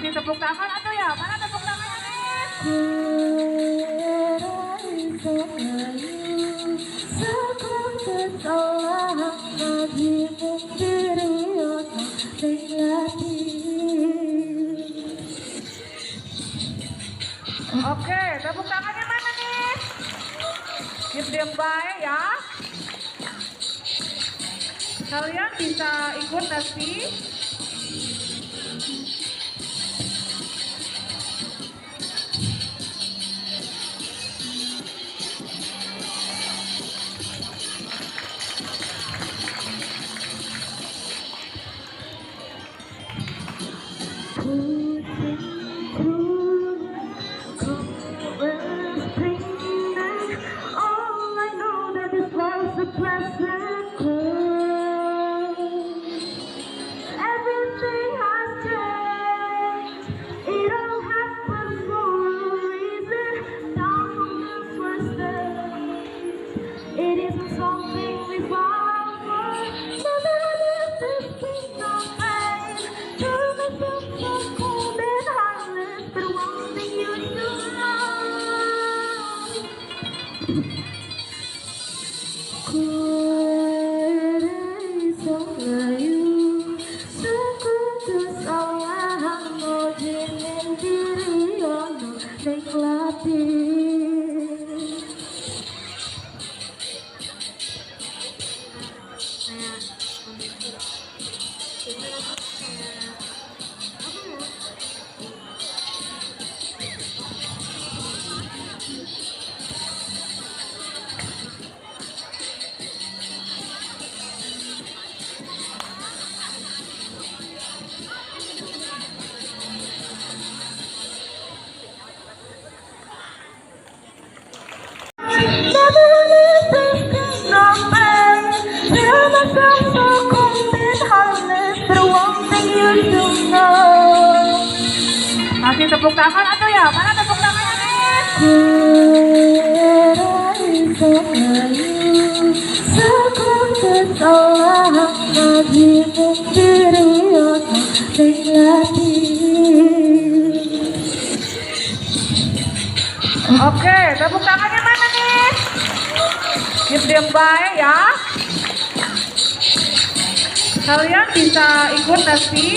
Kasih tepuk tangan atau ya? Mana tepuk tangannya nih? Oke, tepuk tangannya mana nih? Diam-diam baik ya. Kalian bisa ikut nanti. Kasih tepuk tangan atau ya? Mana tepuk tangannya nih? Oke, tepuk tangannya mana nih? Diam-diam baik ya. Kalian bisa ikut nanti.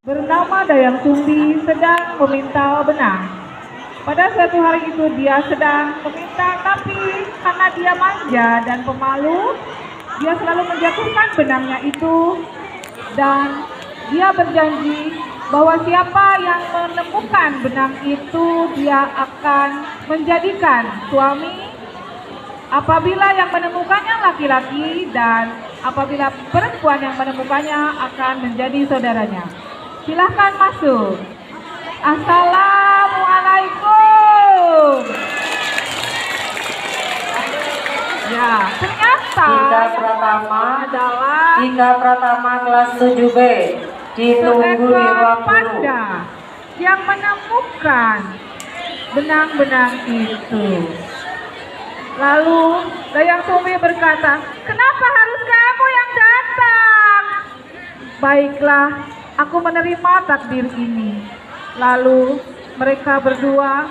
Bernama Dayang Sumbi sedang meminta benang. Pada suatu hari itu dia sedang meminta, tapi karena dia manja dan pemalu, dia selalu menjatuhkan benangnya itu. Dan dia berjanji bahwa siapa yang menemukan benang itu dia akan menjadikan suami. Apabila yang menemukannya laki-laki dan apabila perempuan yang menemukannya akan menjadi saudaranya. Silahkan masuk. Assalamualaikum. Ya, ternyata Tika Pratama adalah Tika Pratama kelas 7B ditunggu di seekor ruang guru. panda yang menemukan benang-benang itu. Lalu Dayang Sumbi berkata, kenapa harus kamu yang datang? Baiklah, aku menerima takdir ini. Lalu mereka berdua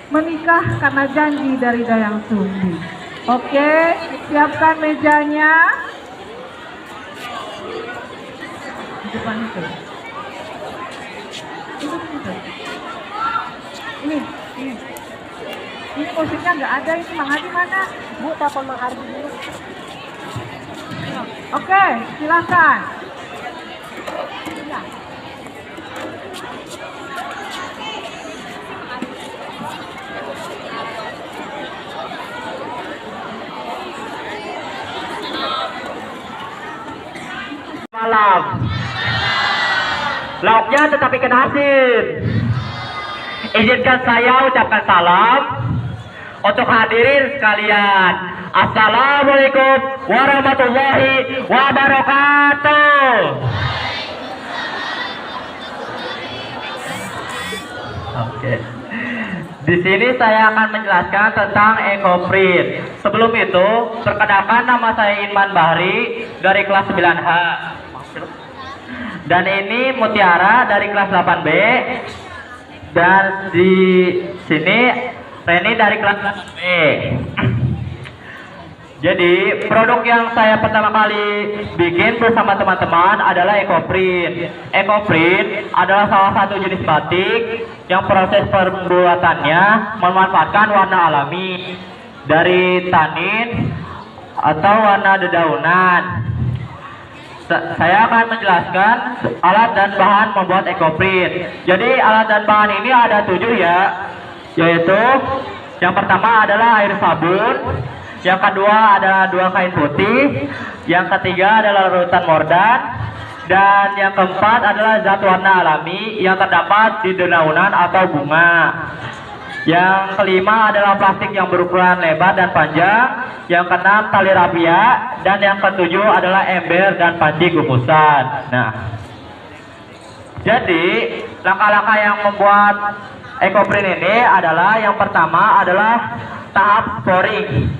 menikah karena janji dari Dayang Sumbi. Oke, siapkan mejanya. Di depan itu. Ini musiknya nggak ada, ini Mang Hadi mana? Bu, telepon Mang Hadi dulu. Oke, silakan. Ya. Malam lauknya tetapi kena asin. Izinkan saya ucapkan salam untuk hadirin sekalian. Assalamualaikum warahmatullahi wabarakatuh. Oke. Di sini saya akan menjelaskan tentang ekoprint. Sebelum itu, perkenalkan nama saya Iman Bahri dari kelas 9H. Dan ini Mutiara dari kelas 8B. Dan di sini Reni dari kelas 8B. Jadi produk yang saya pertama kali bikin bersama teman-teman adalah ekoprint. Ekoprint adalah salah satu jenis batik yang proses pembuatannya memanfaatkan warna alami dari tanin atau warna dedaunan. Saya akan menjelaskan alat dan bahan membuat ekoprint. Jadi alat dan bahan ini ada 7 ya, yaitu yang pertama adalah air sabun, yang kedua ada 2 kain putih, yang ketiga adalah larutan mordan, dan yang keempat adalah zat warna alami yang terdapat di dedaunan atau bunga. Yang kelima adalah plastik yang berukuran lebar dan panjang. Yang keenam tali rapia, dan yang ketujuh adalah ember dan panci kukusan. Nah, jadi langkah-langkah yang membuat ekoprint ini adalah yang pertama adalah tahap pouring,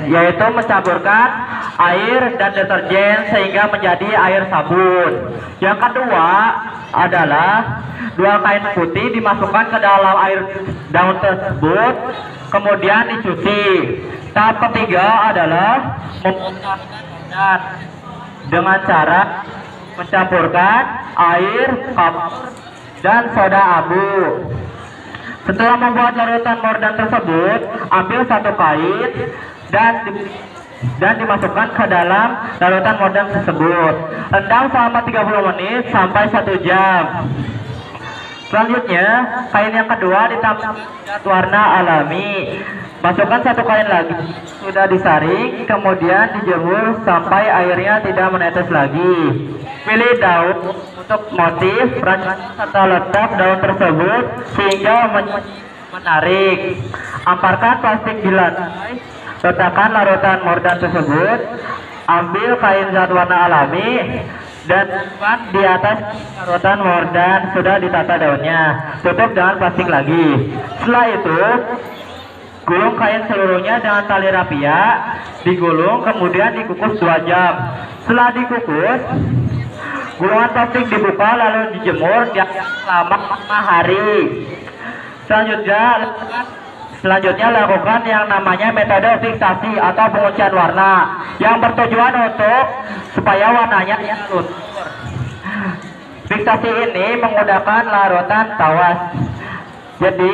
yaitu mencampurkan air dan deterjen sehingga menjadi air sabun. Yang kedua adalah 2 kain putih dimasukkan ke dalam air daun tersebut, kemudian dicuci. Tahap ketiga adalah memusatkan dengan cara mencampurkan air, kapur, dan soda abu. Setelah membuat larutan mordan tersebut, ambil 1 kain dan dimasukkan ke dalam larutan mordan tersebut. Rendam selama 30 menit sampai 1 jam. Selanjutnya, kain yang kedua ditambah warna alami. Masukkan 1 kain lagi, sudah disaring, kemudian dijemur sampai airnya tidak menetes lagi. Pilih daun untuk motif, rancang serta letak daun tersebut sehingga menarik. Amparkan plastik di lantai, letakkan larutan mordan tersebut, ambil kain zat warna alami dan di atas larutan mordan sudah ditata daunnya, tutup dengan plastik lagi. Setelah itu gulung kain seluruhnya dengan tali rapia, digulung kemudian dikukus 2 jam. Setelah dikukus, gulungan plastik dibuka lalu dijemur selama 5 hari. Selanjutnya lakukan yang namanya metode fiksasi atau penguncian warna yang bertujuan untuk supaya warnanya luntur. Fiksasi ini menggunakan larutan tawas. Jadi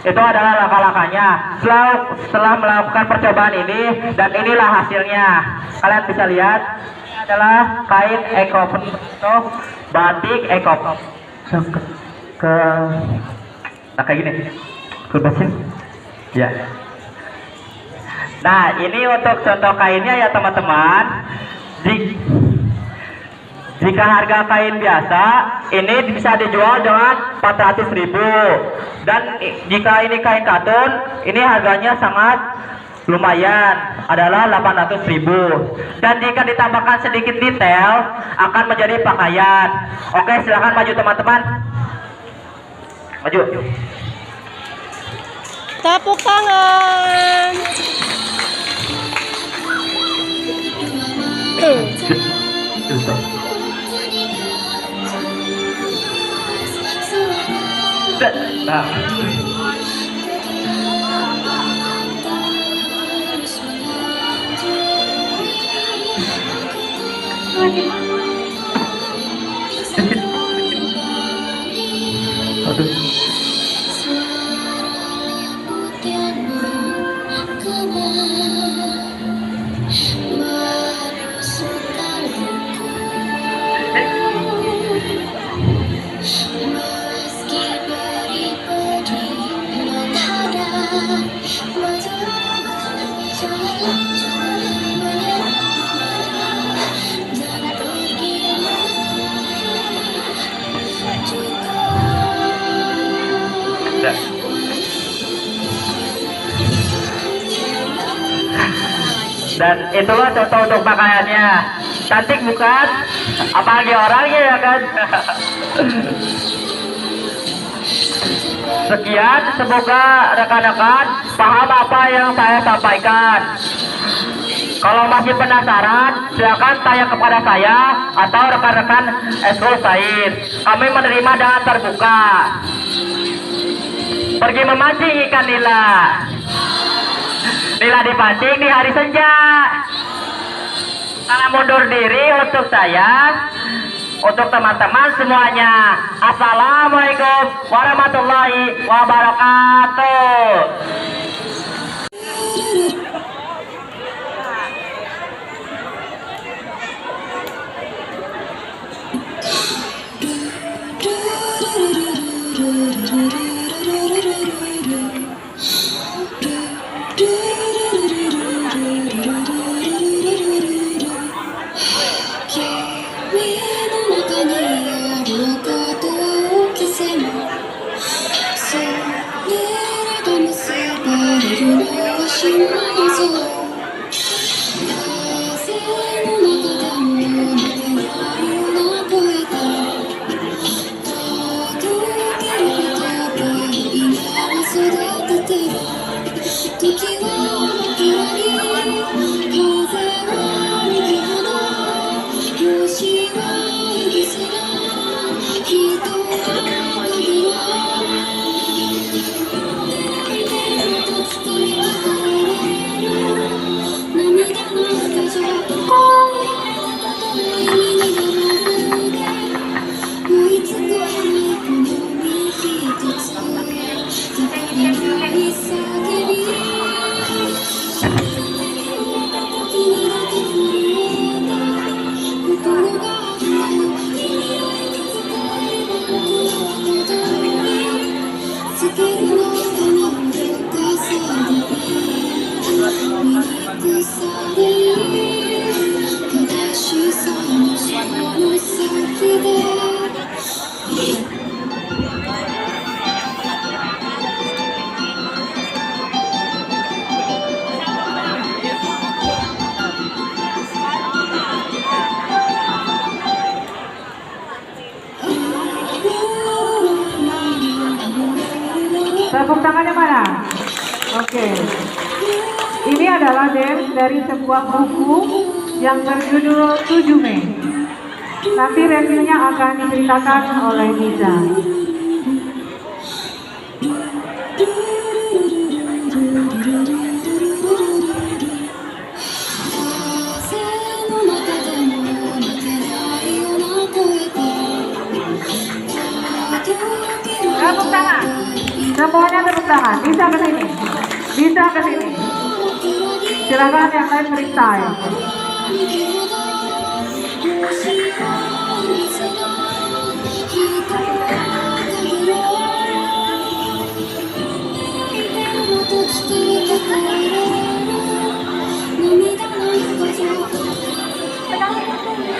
itu adalah langkah-langkahnya. Setelah melakukan percobaan ini, dan inilah hasilnya. Kalian bisa lihat, ini adalah kain ekoprint atau batik ekoprint. Nah kayak gini, kurbasin. Ya. Nah ini untuk contoh kainnya ya teman-teman. Jika harga kain biasa, ini bisa dijual dengan 400.000. Dan jika ini kain katun, ini harganya sangat lumayan, adalah 800.000. Dan jika ditambahkan sedikit detail, akan menjadi pakaian. Oke, silahkan maju teman-teman. Maju. Tepuk tangan. Nah. Aduh. Dan itulah contoh untuk pakaiannya. Cantik bukan? Apalagi orangnya ya kan? Sekian, semoga rekan-rekan paham apa yang saya sampaikan. Kalau masih penasaran, silakan tanya kepada saya atau rekan-rekan eskul lain. Kami menerima dengan terbuka. Pergi memancing ikan nila. Nila dipancing di hari senja. Salam mundur diri untuk saya, untuk teman-teman semuanya. Assalamualaikum warahmatullahi wabarakatuh. Tepuk tangannya mana? Oke. Ini adalah dance dari sebuah buku yang berjudul 7 Mei. Nanti reviewnya akan diceritakan oleh Nisa. Tepuk tangan. Semuanya tepuk tangan. Bisa ke sini. Bisa ke sini. Silakan yang lain freestyle.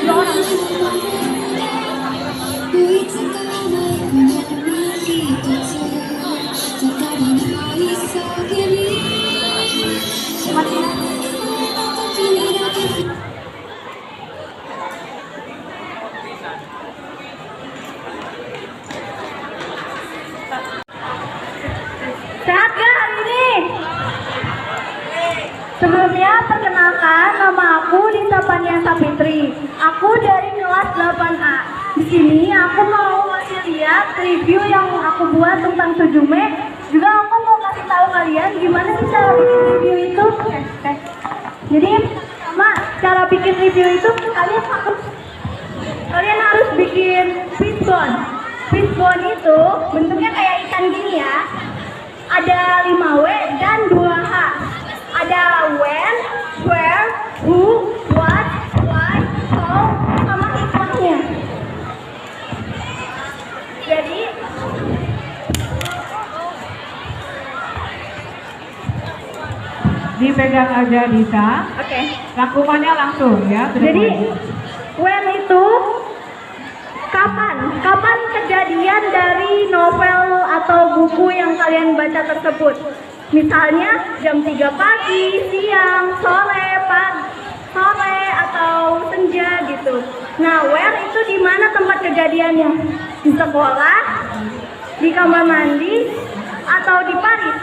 Dua orang. Sebelumnya, perkenalkan, nama aku Dita Paniasa Fitri. Aku dari kelas 8A. Di sini aku mau ngasih lihat review yang aku buat tentang Suzume. Juga aku mau kasih tahu kalian gimana sih cara bikin review itu. Jadi, sama cara bikin review itu kalian harus bikin fishbone. Fishbone itu bentuknya kayak ikan gini ya. Ada 5W dan 2H. Ada when, where, who, what, why, how, sama hikmahnya. Jadi dipegang aja Dita. oke. Rangkumannya langsung ya. Jadi when itu kapan kejadian dari novel atau buku yang kalian baca tersebut. Misalnya jam 3 pagi, siang, sore, atau senja gitu. Nah, where itu di mana tempat kejadiannya? Di sekolah, di kamar mandi, atau di Paris?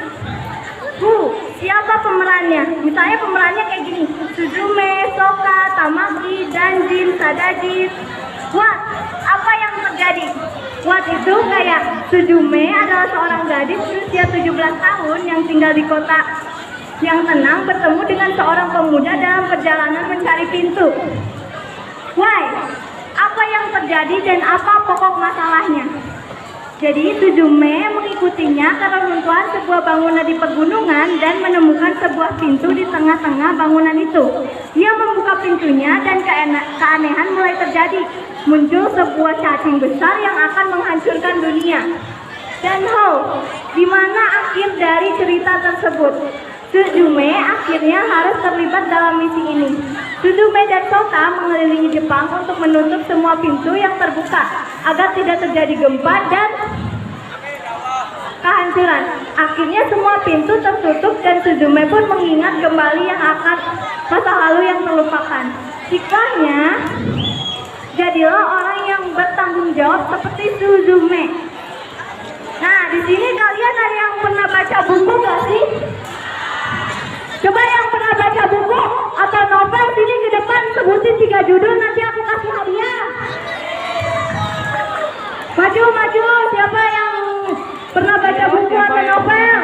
Who, siapa pemerannya? Misalnya pemerannya kayak gini: Suzume, Soka, Tamaki, Danjin, Sadaji. What? Apa yang terjadi? What itu kayak Suzume adalah seorang gadis berusia 17 tahun yang tinggal di kota yang tenang bertemu dengan seorang pemuda dalam perjalanan mencari pintu. Why? Apa yang terjadi dan apa pokok masalahnya? Jadi Suzume mengikutinya ke reruntuhan sebuah bangunan di pegunungan dan menemukan sebuah pintu di tengah-tengah bangunan itu. Dia membuka pintunya dan keanehan mulai terjadi. Muncul sebuah cacing besar yang akan menghancurkan dunia. Dan di mana akhir dari cerita tersebut? Suzume akhirnya harus terlibat dalam misi ini. Suzume dan Soka mengelilingi Jepang untuk menutup semua pintu yang terbuka agar tidak terjadi gempa dan kehancuran. Akhirnya semua pintu tertutup dan Suzume pun mengingat kembali yang akan masa lalu yang terlupakan. Hikmahnya, jadilah orang yang bertanggung jawab seperti Suzume. Nah, di sini kalian ada yang pernah baca buku gak sih? Coba yang pernah baca buku atau novel sini ke depan sebutin 3 judul, nanti aku kasih hadiah. Maju, siapa yang pernah baca buku atau novel?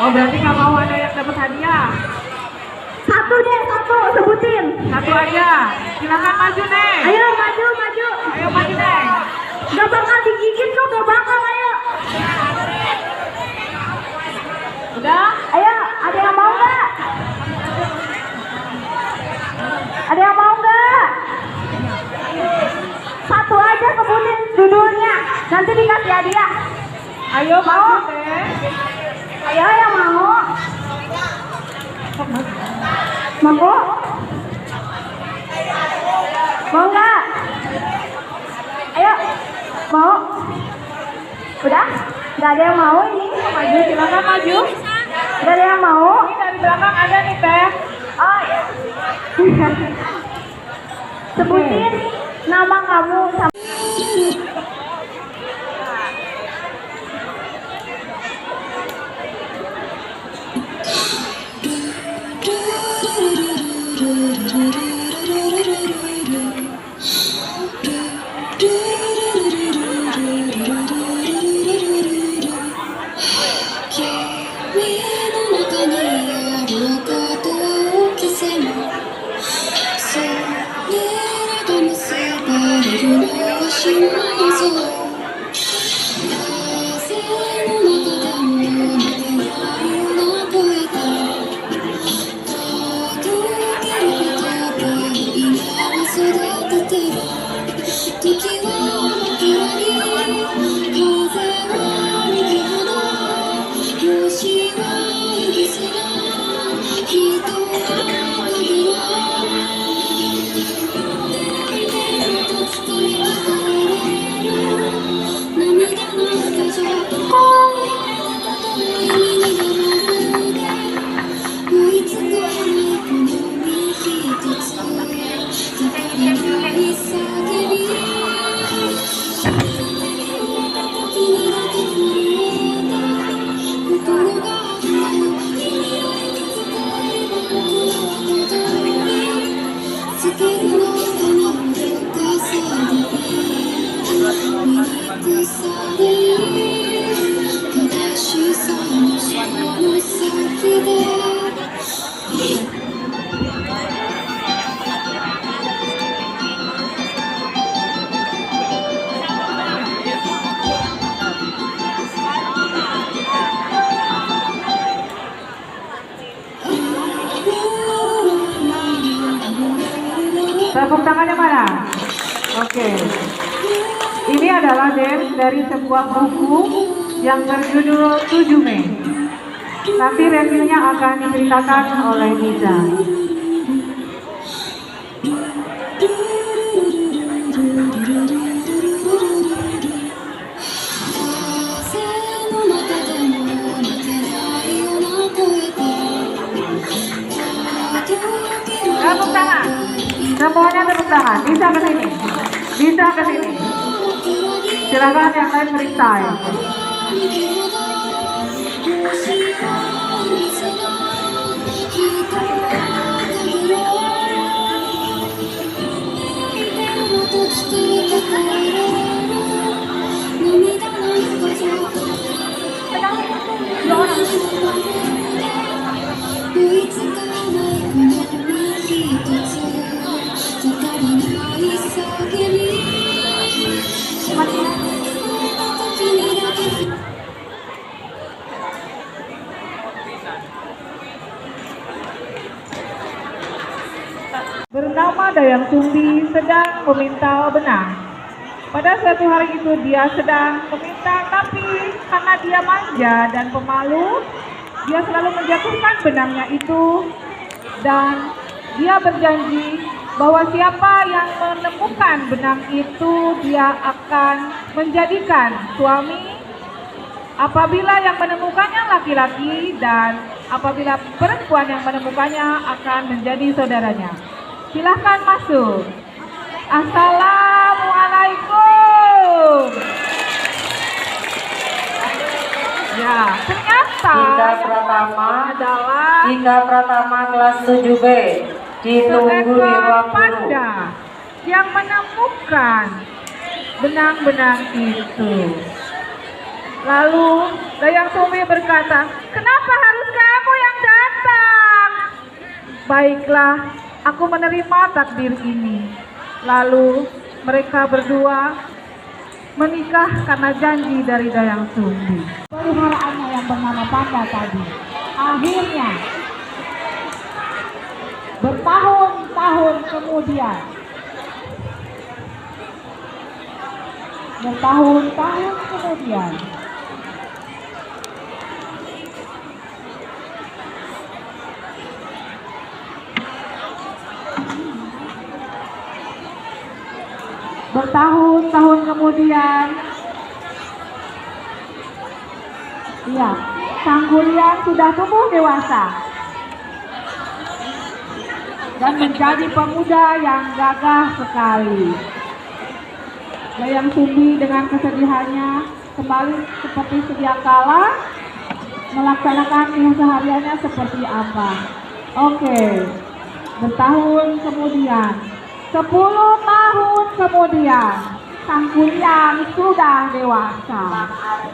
Oh, berarti nggak mau ada yang dapat hadiah. Satu, sebutin. Satu aja. Silakan maju, Neng. Ayo maju. Ayo maju, Neng. Gak bakal digigit kok, gak bakal, ayo. Udah? Ayo, ada yang mau nggak? Ada yang mau nggak? Satu aja sebutin judulnya, nanti dikasih hadiah. Ayo maju, Neng. Ayo yang mau. Mau? Mau nggak? Ayo, mau? Udah? Gak ada yang mau ini? Maju, silakan maju. Gak ada yang mau? Ini dari belakang ada nih, Teh. Oh iya. Sebutin nama kamu sama. Thank you. Tepuk tangannya mana? Oke. Ini adalah dance dari sebuah buku yang berjudul 7 Mei. Nanti reviewnya akan diceritakan oleh Nisa. Tepuk tangan. Semuanya tepuk tangan. Bisa ke sini. Bisa ke sini. Silakan yang lain freestyle. Bernama Dayang Sumbi sedang meminta benang. Pada suatu hari itu dia sedang meminta, tapi karena dia manja dan pemalu, dia selalu menjatuhkan benangnya itu, dan dia berjanji bahwa siapa yang menemukan benang itu dia akan menjadikan suami apabila yang menemukannya laki-laki, dan apabila perempuan yang menemukannya akan menjadi saudaranya. Silahkan masuk. Assalamualaikum. Ya, ternyata Ika Pratama kelas 7B ditunggu di ruang guru. panda yang menemukan benang-benang itu. Lalu Dayang Sumbi berkata, "Kenapa harus kamu yang datang?" "Baiklah, aku menerima takdir ini." Lalu mereka berdua menikah karena janji dari Dayang Sumbi. Peliharaannya yang bernama Panda tadi akhirnya bertahun-tahun kemudian ya, sang Gurian sudah tumbuh dewasa dan menjadi pemuda yang gagah sekali. Dayang Sumbi dengan kesedihannya kembali seperti sedia kala melaksanakan kesehariannya seperti apa. Oke, bertahun kemudian, 10 tahun kemudian, sang Gurian sudah dewasa.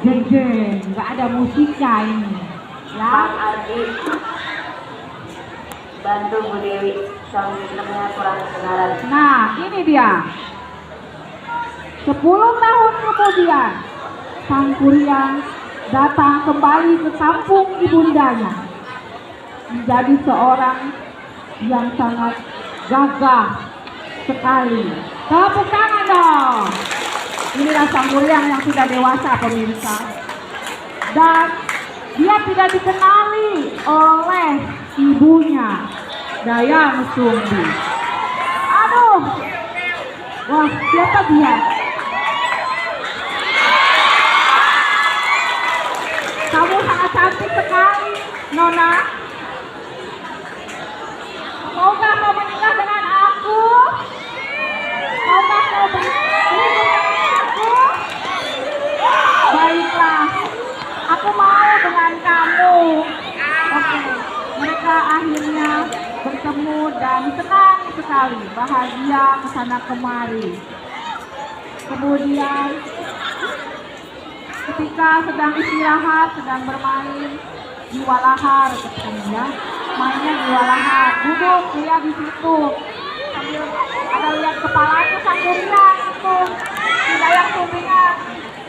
Jeng jeng, nggak ada musiknya ini. Ya. Bang Ardi, bantu Bu Dewi, sound sistemnya kurang kedengaran. Nah, ini dia. 10 tahun kemudian, sang Gurian datang kembali ke kampung ibundanya, menjadi seorang yang sangat gagah sekali. Tepuk tangan dong. Inilah sang Gurian yang sudah dewasa, pemirsa. Dan dia tidak dikenali oleh ibunya, Dayang Sumbi. Aduh, wah, siapa dia? Kamu sangat cantik sekali, Nona. Maukah kau menikah dengan aku? Maukah kau menikah dengan aku? Baiklah, aku mau dengan kamu. Oke, mereka akhirnya bertemu dan senang sekali, bahagia kesana kemari. Kemudian ketika sedang istirahat, sedang bermain di walahar, ya, mainnya di walahar, duduk dia di situ sambil ada lihat kepalanya sang Gurian itu, si Dayang Sumbinya,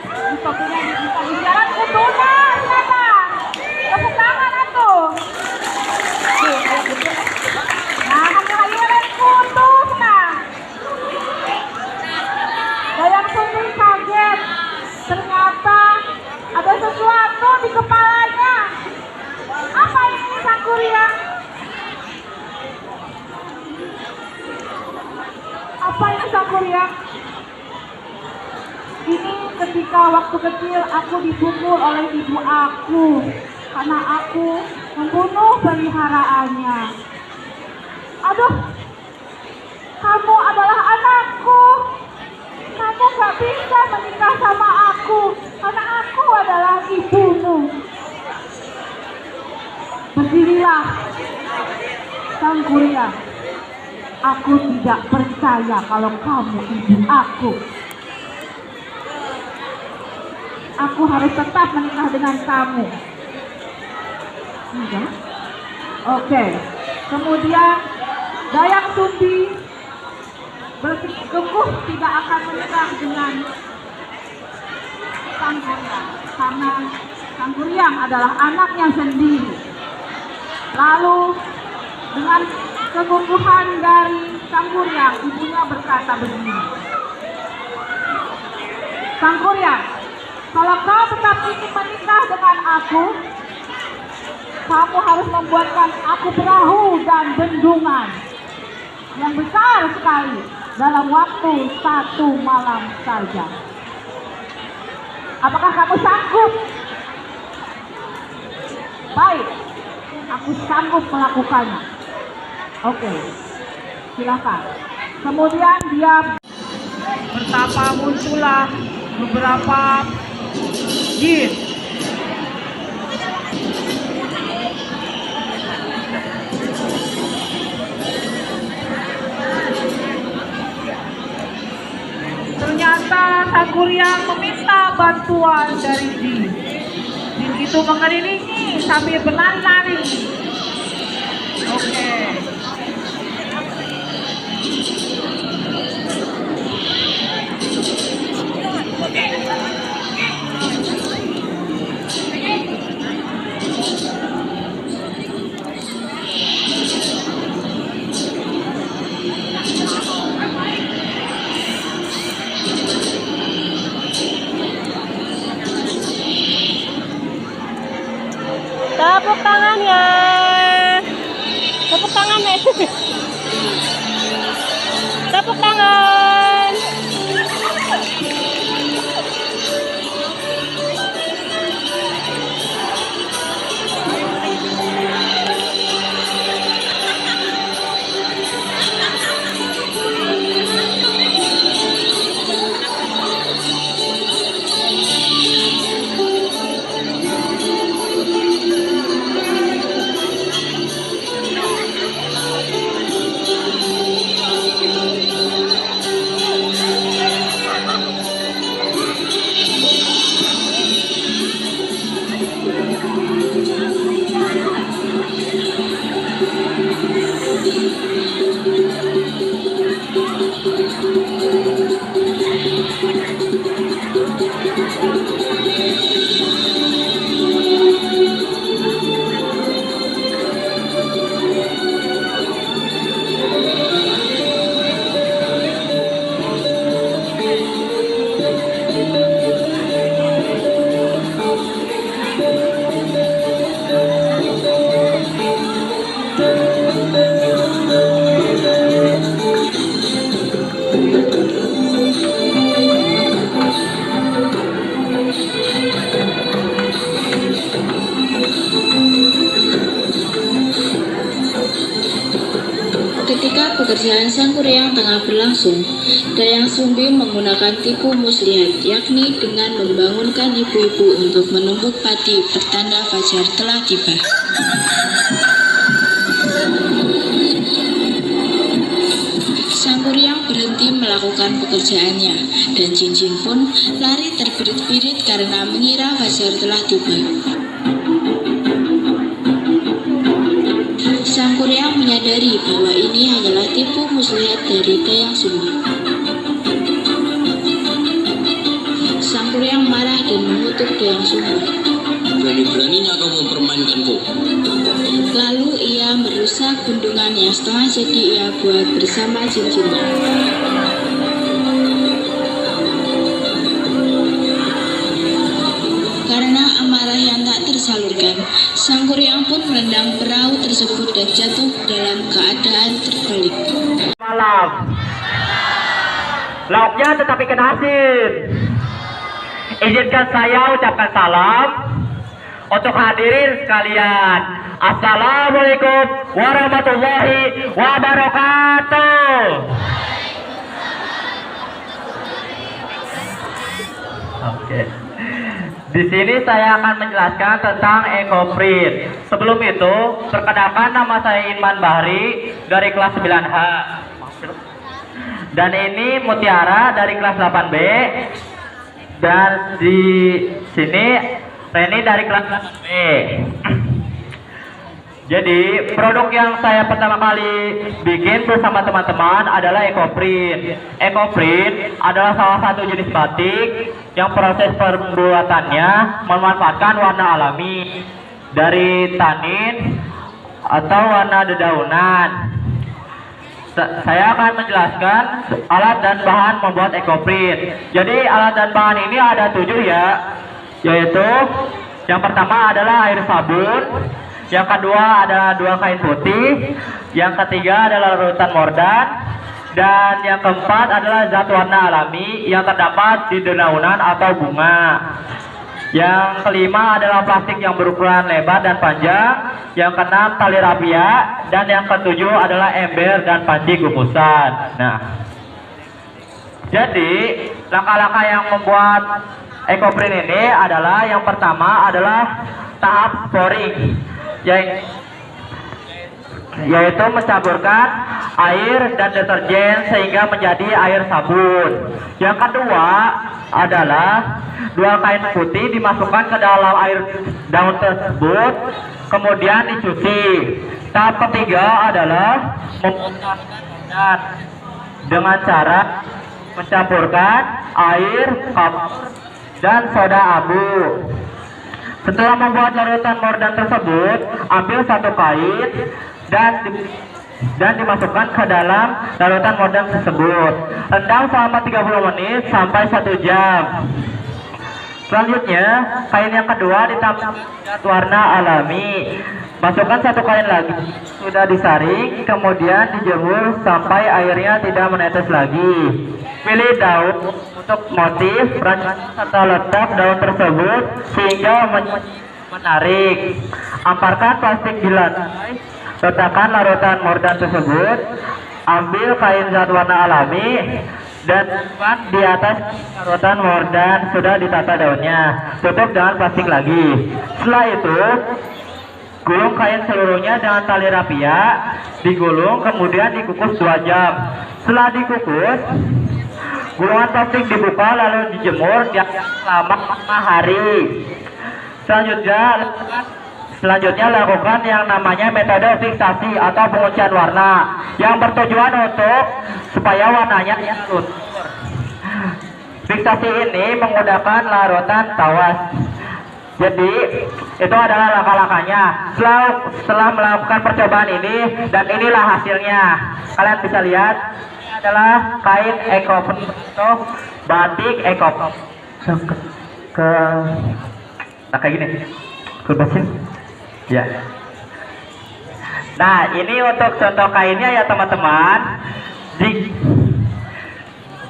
di topinya bisa jalan kuduna, siapa? Tepuk tangan atuh. Nah, hayu-hayu kutus nah. Kuryang, ini ketika waktu kecil aku dipukul oleh ibu aku karena aku membunuh peliharaannya. Aduh, kamu adalah anakku. Kamu gak bisa menikah sama aku karena aku adalah ibumu. Berdirilah, Sang Kuryang. Aku tidak percaya kalau kamu ibu aku. Aku harus tetap menikah dengan kamu. Enggak? Oke. Kemudian Dayang Sumbi berkekuh tidak akan menikah dengan Sang Kuryang karena Sang Kuryang adalah anaknya sendiri. Lalu dengan kekukuhan dari Sang Kuryang, ibunya berkata begini, Sang Kuryang, kalau kau tetap ingin menikah dengan aku, kamu harus membuatkan aku perahu dan bendungan yang besar sekali dalam waktu 1 malam saja. Apakah kamu sanggup? Baik, aku sanggup melakukannya. Oke, silakan. Kemudian dia bertapa, muncullah beberapa jin. Ternyata Sang Kuryang meminta bantuan dari jin. Jin itu mengelilingi sambil berlari-lari. Oke. Tepuk tangannya. Tepuk tangannya. Tepuk tangan. Ketika pekerjaan Sang Kuryang tengah berlangsung, Dayang Sumbi menggunakan tipu muslihat, yakni dengan membangunkan ibu-ibu untuk menumbuk padi pertanda fajar telah tiba. Sang Kuryang berhenti melakukan pekerjaannya, dan jin-jin pun lari terbirit-birit karena mengira fajar telah tiba. Sang Kuryang menyadari bahwa ini hanyalah tipu muslihat dari Dayang Sumbi. Sang Kuryang marah dan mengutuk Dayang Sumbi. Berani-beraninya kau mempermainkanku. Lalu ia merusak bendungan yang setengah jadi ia buat bersama jin-jinnya. Karena amarah yang tak tersalurkan, Sang Kuryang pun menendang perahu tersebut dan jatuh dalam keadaan terbalik. Malam. lauknya tetapi kena asin. Izinkan saya ucapkan salam untuk hadirin sekalian. Assalamualaikum warahmatullahi wabarakatuh. Oke. Di sini saya akan menjelaskan tentang ekoprint. Sebelum itu, perkenalkan nama saya Iman Bahri dari kelas 9H. Dan ini Mutiara dari kelas 8B. Dan di sini Reni dari kelas 8B. Jadi produk yang saya pertama kali bikin bersama teman-teman adalah ekoprint. Ekoprint adalah salah satu jenis batik yang proses pembuatannya memanfaatkan warna alami dari tanin atau warna dedaunan. Saya akan menjelaskan alat dan bahan membuat ekoprint. Jadi alat dan bahan ini ada 7 ya, yaitu yang pertama adalah air sabun, yang kedua ada 2 kain putih, yang ketiga adalah larutan mordan, dan yang keempat adalah zat warna alami yang terdapat di dedaunan atau bunga. Yang kelima adalah plastik yang berukuran lebar dan panjang. Yang keenam tali rapia, dan yang ketujuh adalah ember dan panci kukusan. Nah, jadi langkah-langkah yang membuat ekoprint ini adalah yang pertama adalah tahap pouring, yaitu mencampurkan air dan deterjen sehingga menjadi air sabun. Yang kedua adalah 2 kain putih dimasukkan ke dalam air daun tersebut, kemudian dicuci. Tahap ketiga adalah memutarkan dengan cara mencampurkan air, kapur, dan soda abu. Setelah membuat larutan mordan tersebut, ambil 1 kain dan dimasukkan ke dalam larutan mordan tersebut. Rendam selama 30 menit sampai 1 jam. Selanjutnya, kain yang kedua ditambah warna alami. Masukkan 1 kain lagi, sudah disaring, kemudian dijemur sampai airnya tidak menetes lagi. Pilih daun untuk motif, rancang serta letak daun tersebut sehingga menarik. Amparkan plastik di lantai, letakkan larutan mordan tersebut, ambil kain zat warna alami dan simpan di atas larutan mordan sudah ditata daunnya. Tutup dengan plastik lagi. Setelah itu, gulung kain seluruhnya dengan tali rapia, digulung kemudian dikukus 2 jam. Setelah dikukus, gulungan plastik dibuka lalu dijemur selama 5 hari. Selanjutnya lakukan yang namanya metode fiksasi atau penguncian warna yang bertujuan untuk supaya warnanya luntur. Fiksasi ini menggunakan larutan tawas. Jadi itu adalah langkah-langkahnya. Setelah melakukan percobaan ini, dan inilah hasilnya. Kalian bisa lihat, ini adalah kain ekoprint atau batik ekoprint. Nah kayak gini, kurbasin. Ya. Nah ini untuk contoh kainnya ya teman-teman.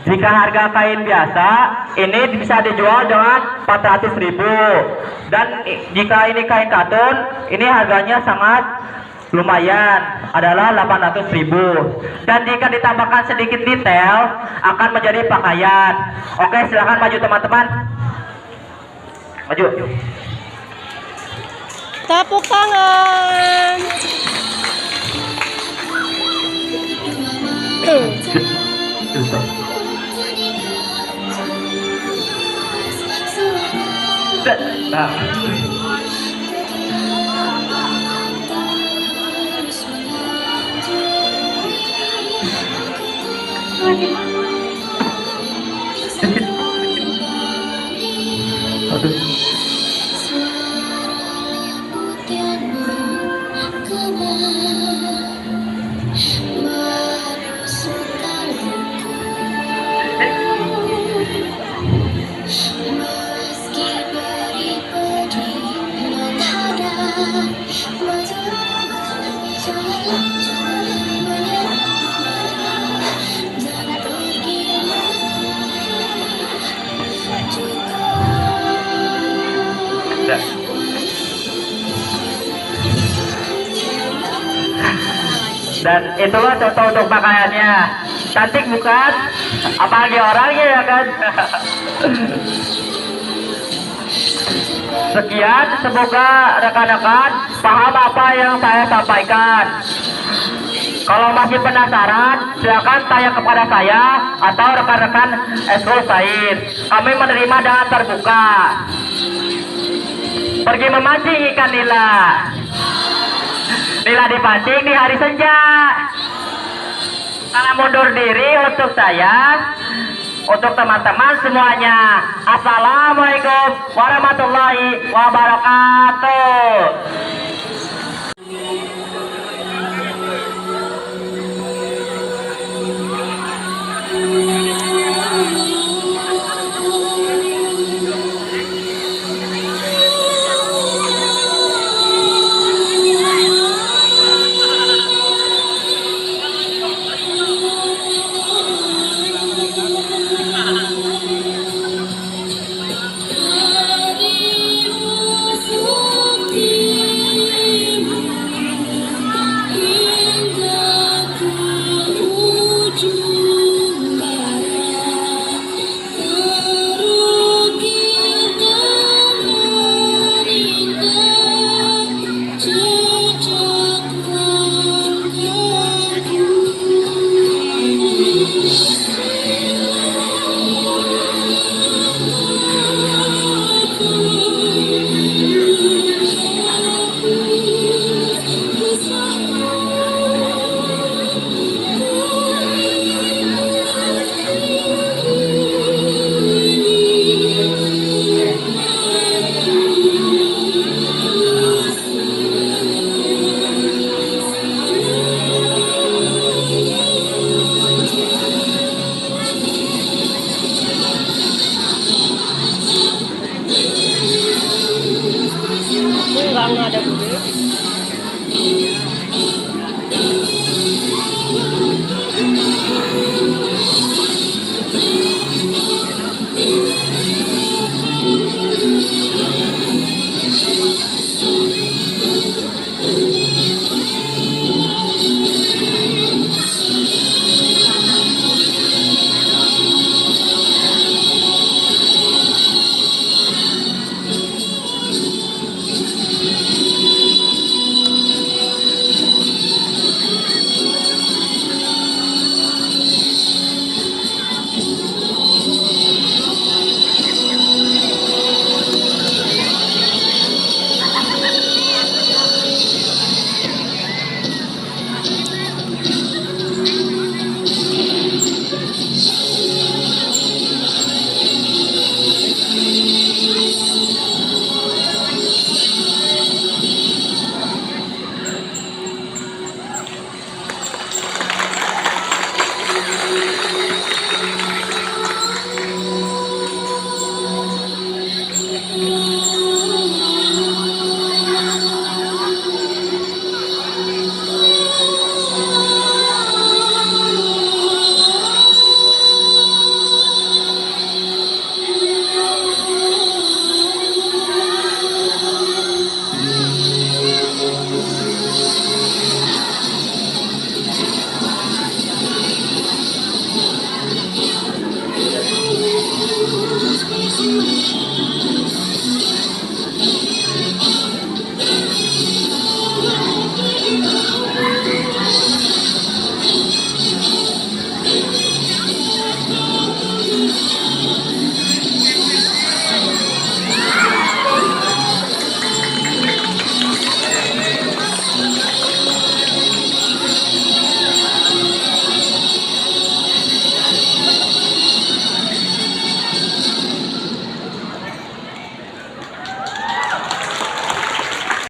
Jika harga kain biasa ini bisa dijual dengan 400.000, dan jika ini kain katun ini harganya sangat lumayan, adalah 800.000, dan jika ditambahkan sedikit detail akan menjadi pakaian. Oke, silahkan maju teman-teman, maju. Tepuk tangan. Nah. Aduh. Dan itulah contoh untuk pakaiannya. Cantik bukan? Apalagi orangnya ya kan? Sekian, semoga rekan-rekan paham apa yang saya sampaikan. Kalau masih penasaran, silakan tanya kepada saya atau rekan-rekan eskul lain. Kami menerima dengan terbuka. Pergi memancing ikan nila. Nila dipancing di hari senja. Salam mundur diri untuk saya, untuk teman-teman semuanya. Assalamualaikum warahmatullahi wabarakatuh.